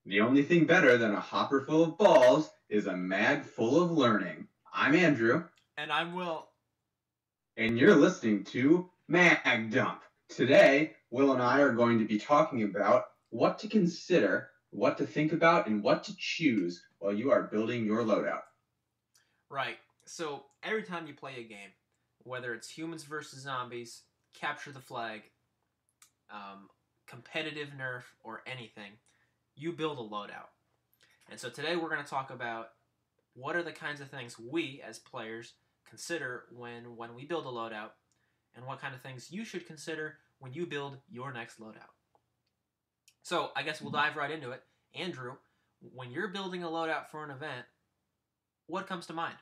The only thing better than a hopper full of balls is a mag full of learning. I'm Andrew. And I'm Will. And you're listening to Mag Dump. Today, Will and I are going to be talking about what to consider, what to think about, and what to choose while you are building your loadout. Right. So every time you play a game, whether it's humans versus zombies, capture the flag, competitive Nerf, or anything, you build a loadout. And so today we're going to talk about what are the kinds of things we as players consider when we build a loadout, and what kind of things you should consider when you build your next loadout. So I guess we'll dive right into it. Andrew, when you're building a loadout for an event, what comes to mind?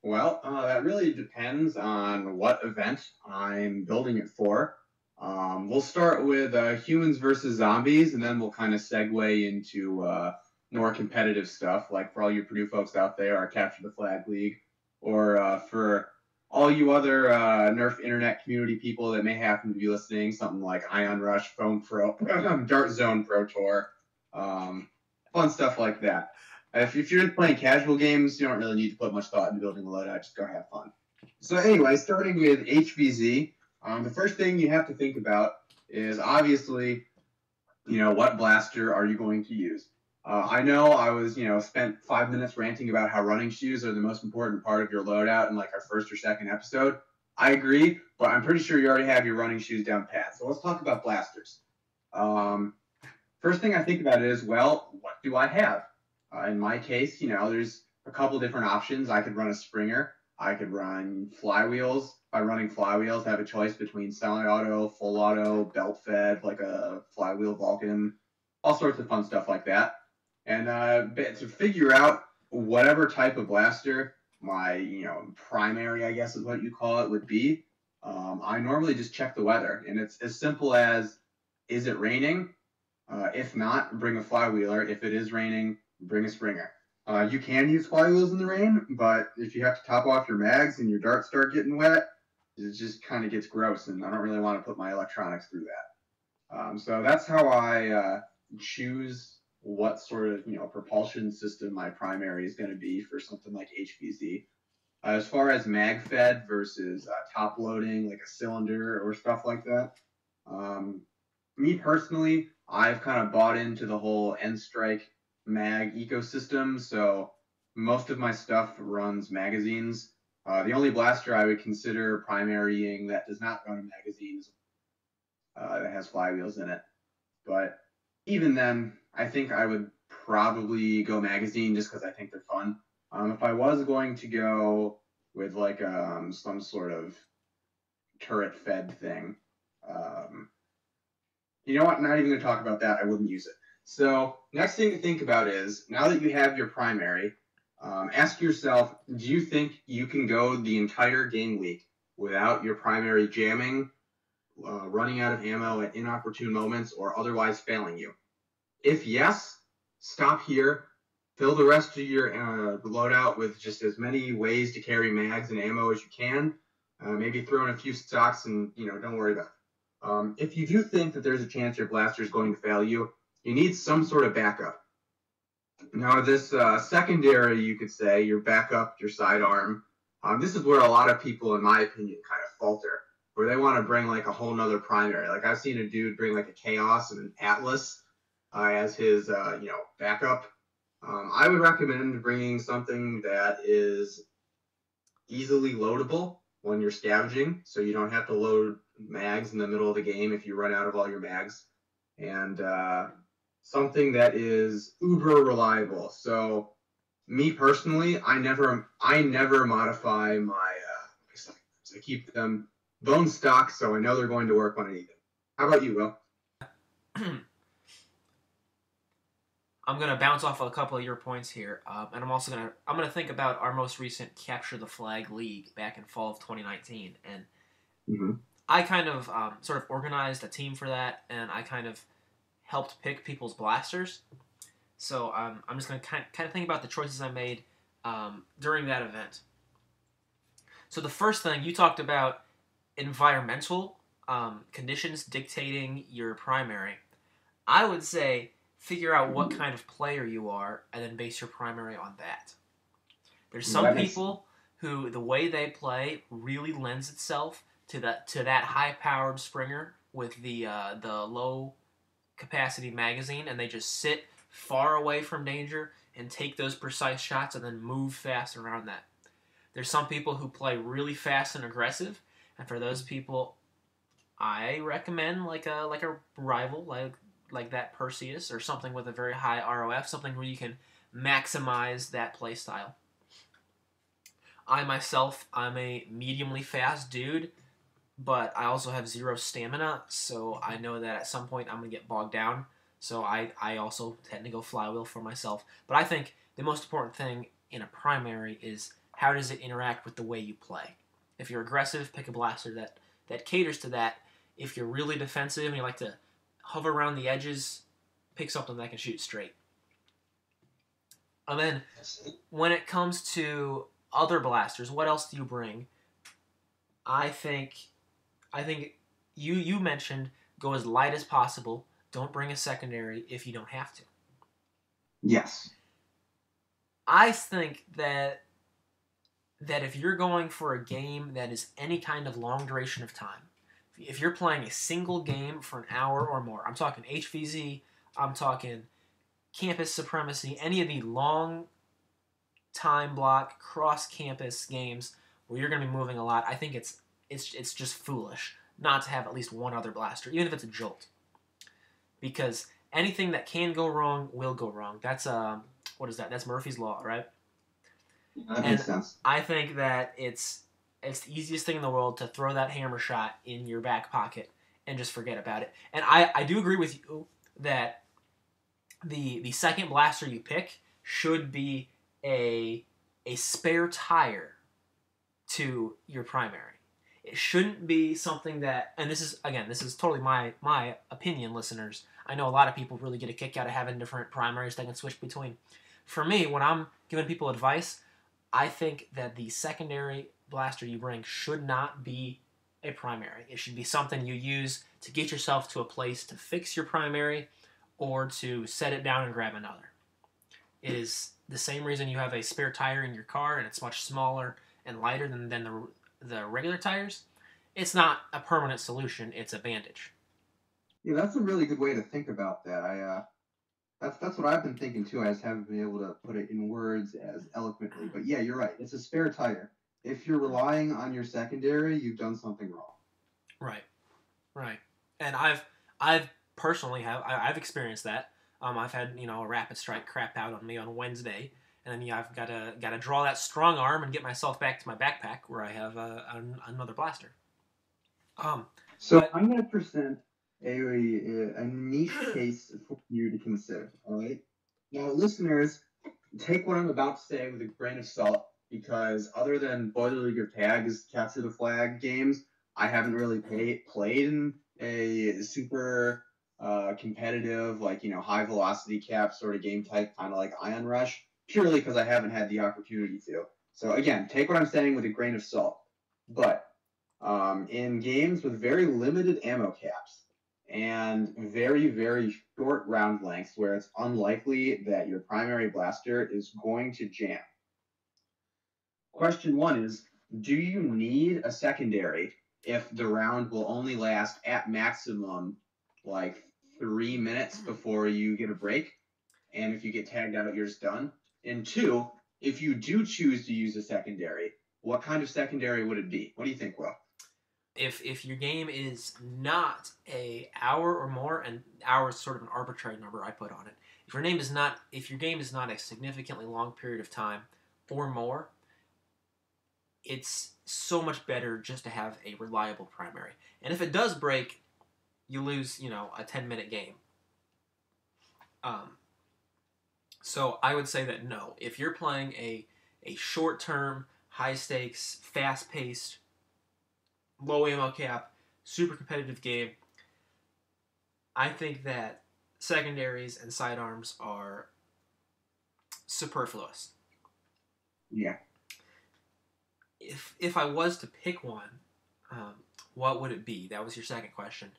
Well, that really depends on what event I'm building it for. We'll start with humans versus zombies, and then we'll kind of segue into more competitive stuff, like for all you Purdue folks out there, our Capture the Flag League, or for all you other Nerf internet community people that may happen to be listening, something like Ion Rush, Foam Pro, Dart Zone Pro Tour, fun stuff like that. If you're just playing casual games, you don't really need to put much thought into building a loadout. Just go have fun. So anyway, starting with HVZ, the first thing you have to think about is obviously, what blaster are you going to use? I know I was, spent 5 minutes ranting about how running shoes are the most important part of your loadout in like our first or second episode. I agree, but I'm pretty sure you already have your running shoes down pat. So let's talk about blasters. First thing I think about is, well, what do I have? In my case, there's a couple different options. I could run a Springer. I could run flywheels. By running flywheels, I have a choice between semi-auto, full auto, belt-fed, like a flywheel Vulcan, all sorts of fun stuff like that. And to figure out whatever type of blaster my, primary, I guess is what you call it, would be, I normally just check the weather. And it's as simple as, is it raining? If not, bring a flywheeler. If it is raining, bring a Springer. You can use flywheels in the rain, but if you have to top off your mags and your darts start getting wet, it just kind of gets gross, and I don't really want to put my electronics through that. So that's how I choose what sort of propulsion system my primary is going to be for something like HVZ. As far as mag fed versus top loading, like a cylinder or stuff like that, me personally, I've kind of bought into the whole N-Strike mag ecosystem, so most of my stuff runs magazines. The only blaster I would consider primarying that does not run magazines that has flywheels in it. But even then, I think I would probably go magazine just because I think they're fun. If I was going to go with like some sort of turret-fed thing, you know what? Not even going to talk about that. I wouldn't use it. So next thing to think about is, now that you have your primary, ask yourself, do you think you can go the entire game week without your primary jamming, running out of ammo at inopportune moments, or otherwise failing you? If yes, stop here. Fill the rest of your loadout with just as many ways to carry mags and ammo as you can. Maybe throw in a few stocks and, don't worry about it. If you do think that there's a chance your blaster is going to fail you, you need some sort of backup. Now, this secondary, you could say, your backup, your sidearm, this is where a lot of people, in my opinion, kind of falter, where they want to bring like a whole nother primary. Like I've seen a dude bring like a Chaos and an Atlas as his, backup. I would recommend bringing something that is easily loadable when you're scavenging, so you don't have to load mags in the middle of the game if you run out of all your mags. And something that is uber reliable. So me personally, I never modify my sidearms. I keep them bone stock, so I know they're going to work when I need them. How about you, Will? I'm gonna bounce off a couple of your points here, and I'm gonna think about our most recent Capture the Flag League back in fall of 2019, and I kind of sort of organized a team for that, and I kind of helped pick people's blasters. So I'm just going to kind of think about the choices I made during that event. So the first thing, you talked about environmental conditions dictating your primary. I would say figure out what kind of player you are, and then base your primary on that. There's some That people who the way they play really lends itself to that high-powered Springer with the low capacity magazine, and they just sit far away from danger and take those precise shots and then move fast around that. There's some people who play really fast and aggressive, and for those people, I recommend like a rival like that Perseus or something with a very high ROF, something where you can maximize that play style. I myself, I'm a mediumly fast dude, but I also have 0 stamina, so I know that at some point I'm going to get bogged down, so I also tend to go flywheel for myself. But I think the most important thing in a primary is how does it interact with the way you play. If you're aggressive, pick a blaster that caters to that. If you're really defensive and you like to hover around the edges, pick something that can shoot straight. And then when it comes to other blasters, what else do you bring? I think you mentioned go as light as possible. Don't bring a secondary if you don't have to. Yes. I think that if you're going for a game that is any kind of long duration of time, if you're playing a single game for an hour or more, I'm talking HVZ, I'm talking Campus Supremacy, any of the long time block cross-campus games where you're going to be moving a lot, I think it's just foolish not to have at least one other blaster, even if it's a Jolt. Because anything that can go wrong will go wrong. That's what is that? That's Murphy's Law, right? That makes sense. I think that it's the easiest thing in the world to throw that hammer shot in your back pocket and just forget about it. And I do agree with you that the second blaster you pick should be a spare tire to your primary. It shouldn't be something that, and this is totally my opinion, listeners. I know a lot of people really get a kick out of having different primaries they can switch between. For me, when I'm giving people advice, I think that the secondary blaster you bring should not be a primary. It should be something you use to get yourself to a place to fix your primary or to set it down and grab another. It is the same reason you have a spare tire in your car and it's much smaller and lighter than the regular tires. It's not a permanent solution, it's a bandage. Yeah, that's a really good way to think about that. That's what I've been thinking too. I just haven't been able to put it in words as eloquently. But yeah, you're right. It's a spare tire. If you're relying on your secondary, you've done something wrong. Right. And I've personally I've experienced that. I've had a rapid strike crap out on me on Wednesday, and then I've got to draw that strong arm and get myself back to my backpack where I have another blaster. So I'm going to present a niche case for you to consider. All right. Now, listeners, take what I'm about to say with a grain of salt, because other than Boiler League of Tags, Capture the Flag games, I haven't really played in a super competitive, high velocity cap sort of game type, kind of like Ion Rush, purely because I haven't had the opportunity to. So again, take what I'm saying with a grain of salt. But in games with very limited ammo caps and very, very short round lengths where it's unlikely that your primary blaster is going to jam. Question 1 is, do you need a secondary if the round will only last at maximum 3 minutes before you get a break? And if you get tagged out, you're just done. And 2, if you do choose to use a secondary, what kind of secondary would it be? What do you think, Will? If your game is not an hour or more, and hour is sort of an arbitrary number I put on it. If your game is not a significantly long period of time or more, it's so much better just to have a reliable primary. And if it does break, you lose, a 10-minute game. So I would say that no. If you're playing a short-term, high-stakes, fast-paced, low ammo cap, super competitive game, I think that secondaries and sidearms are superfluous. Yeah. If I was to pick one, what would it be? That was your second question.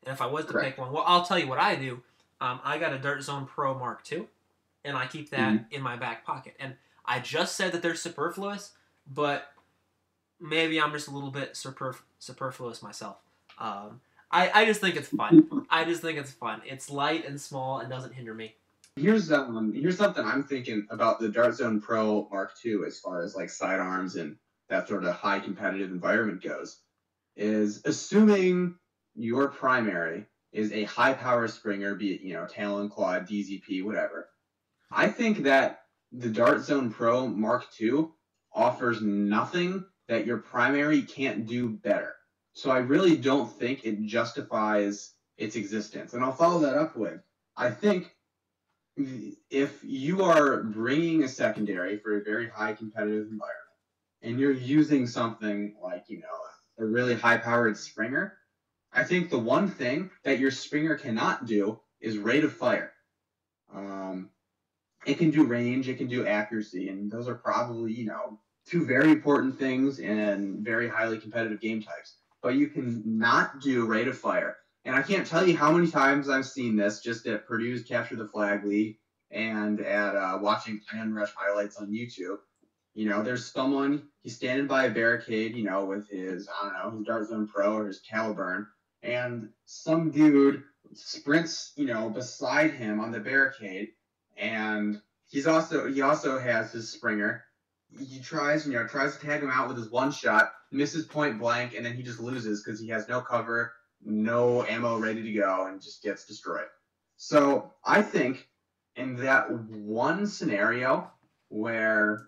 And if I was to pick one, well, I'll tell you what I do. I got a Dart Zone Pro Mark II, and I keep that in my back pocket. And I just said that they're superfluous, but maybe I'm just a little bit superfluous myself. I just think it's fun. I just think it's fun. It's light and small and doesn't hinder me. Here's something I'm thinking about the Dart Zone Pro Mark II as far as like sidearms and that sort of high competitive environment goes, is assuming your primary is a high power Springer, be it, Talon, Quad, DZP, whatever. I think that the Dart Zone Pro Mark II offers nothing that your primary can't do better. So I really don't think it justifies its existence. And I'll follow that up with, I think if you are bringing a secondary for a very high competitive environment and you're using something like, a really high powered Springer, I think the one thing that your Springer cannot do is rate of fire. It can do range, it can do accuracy, and those are probably, two very important things in very highly competitive game types. But you can not do rate of fire. And I can't tell you how many times I've seen this just at Purdue's Capture the Flag League and at watching Iron Rush highlights on YouTube. There's someone, he's standing by a barricade, with his, his Dart Zone Pro or his Caliburn, and some dude sprints, beside him on the barricade, and he also has his Springer. He tries to tag him out with his one shot, misses point blank, and then he just loses because he has no cover, no ammo ready to go, and just gets destroyed. So I think in that one scenario where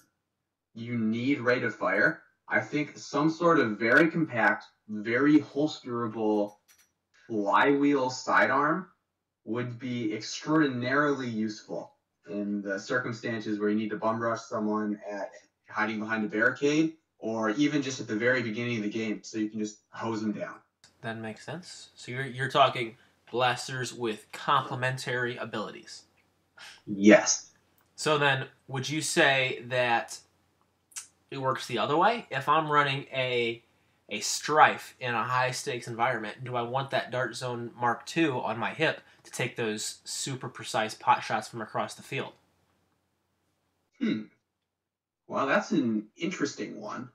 you need rate of fire, I think some sort of very compact, very holsterable flywheel sidearm would be extraordinarily useful in the circumstances where you need to bum rush someone at hiding behind a barricade, or even just at the very beginning of the game, so you can just hose them down. That makes sense. So you're talking blasters with complementary abilities. Yes. So then, would you say that it works the other way? If I'm running a Strife in a high stakes environment, do I want that Dart Zone Mark II on my hip to take those super precise pot shots from across the field? Well, that's an interesting one.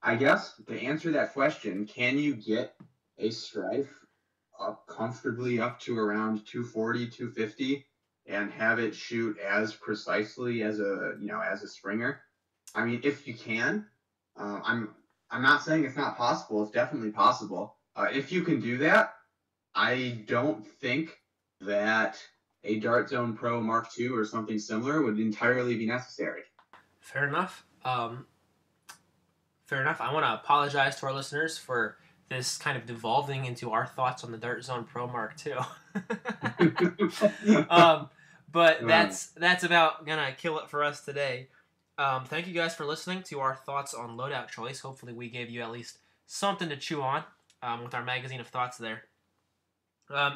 I guess to answer that question, can you get a Strife up comfortably up to around 240, 250 and have it shoot as precisely as a Springer? I mean, if you can, I'm not saying it's not possible. It's definitely possible. If you can do that, I don't think that a Dart Zone Pro Mark II or something similar would entirely be necessary. Fair enough. Fair enough. I want to apologize to our listeners for this kind of devolving into our thoughts on the Dart Zone Pro Mark II. But that's about gonna kill it for us today. Thank you guys for listening to our thoughts on Loadout Choice. Hopefully we gave you at least something to chew on with our magazine of thoughts there.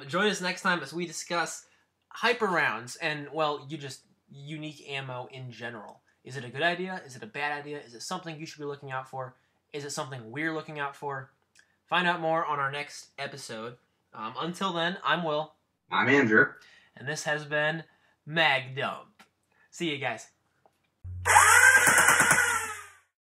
Join us next time as we discuss hyper rounds and, well, just unique ammo in general. Is it a good idea? Is it a bad idea? Is it something you should be looking out for? Is it something we're looking out for? Find out more on our next episode. Until then, I'm Will. I'm Andrew. And this has been Mag Dump. See you guys.